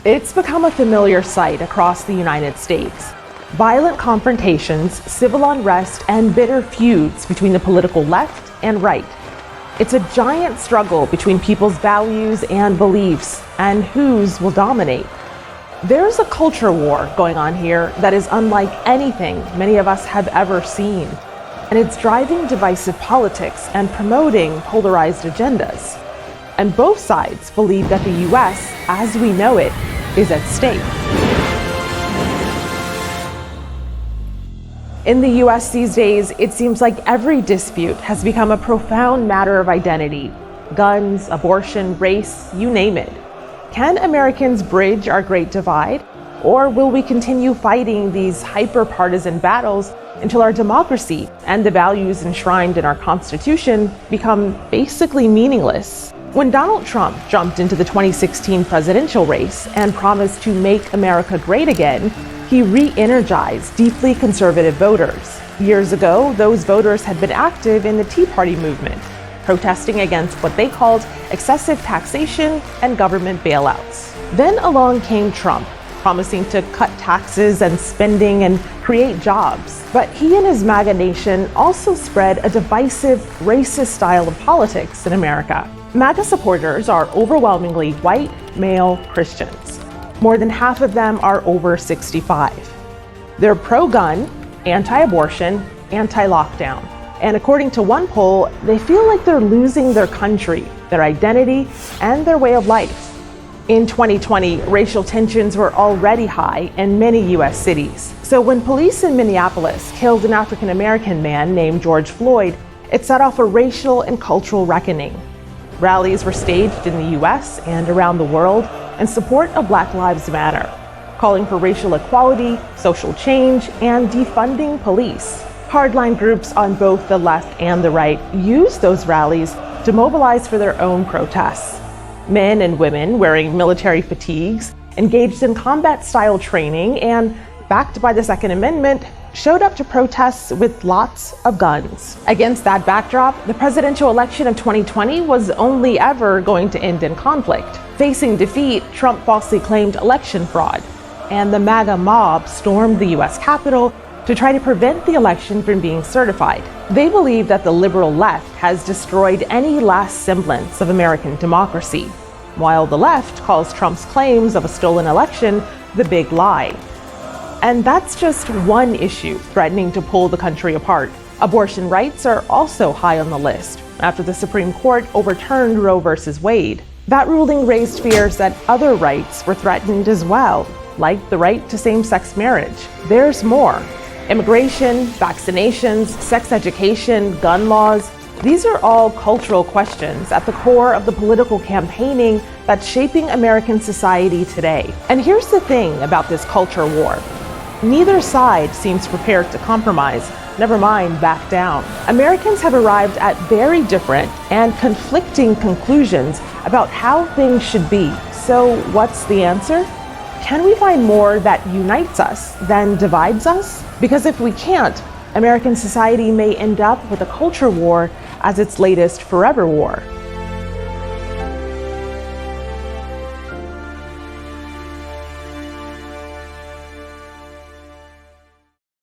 It's become a familiar sight across the United States. Violent confrontations, civil unrest, and bitter feuds between the political left and right. It's a giant struggle between people's values and beliefs, and whose will dominate. There's a culture war going on here that is unlike anything many of us have ever seen. And it's driving divisive politics and promoting polarized agendas. And both sides believe that the US, as we know it, is at stake. In the US these days, it seems like every dispute has become a profound matter of identity. Guns, abortion, race, you name it. Can Americans bridge our great divide? Or will we continue fighting these hyper-partisan battles until our democracy and the values enshrined in our Constitution become basically meaningless? When Donald Trump jumped into the 2016 presidential race and promised to make America great again, he re-energized deeply conservative voters. Years ago, those voters had been active in the Tea Party movement, protesting against what they called excessive taxation and government bailouts. Then along came Trump, promising to cut taxes and spending and create jobs. But he and his MAGA nation also spread a divisive, racist style of politics in America. MAGA supporters are overwhelmingly white, male Christians. More than half of them are over 65. They're pro-gun, anti-abortion, anti-lockdown. And according to one poll, they feel like they're losing their country, their identity, and their way of life. In 2020, racial tensions were already high in many US cities. So when police in Minneapolis killed an African-American man named George Floyd, it set off a racial and cultural reckoning. Rallies were staged in the US and around the world in support of Black Lives Matter, calling for racial equality, social change, and defunding police. Hardline groups on both the left and the right used those rallies to mobilize for their own protests. Men and women wearing military fatigues, engaged in combat-style training, and backed by the Second Amendment, showed up to protests with lots of guns. Against that backdrop, the presidential election of 2020 was only ever going to end in conflict. Facing defeat, Trump falsely claimed election fraud, and the MAGA mob stormed the US Capitol to try to prevent the election from being certified. They believe that the liberal left has destroyed any last semblance of American democracy, while the left calls Trump's claims of a stolen election the big lie. And that's just one issue threatening to pull the country apart. Abortion rights are also high on the list after the Supreme Court overturned Roe v. Wade. That ruling raised fears that other rights were threatened as well, like the right to same-sex marriage. There's more. Immigration, vaccinations, sex education, gun laws. These are all cultural questions at the core of the political campaigning that's shaping American society today. And here's the thing about this culture war. Neither side seems prepared to compromise, never mind back down. Americans have arrived at very different and conflicting conclusions about how things should be. So what's the answer? Can we find more that unites us than divides us? Because if we can't, American society may end up with a culture war as its latest forever war.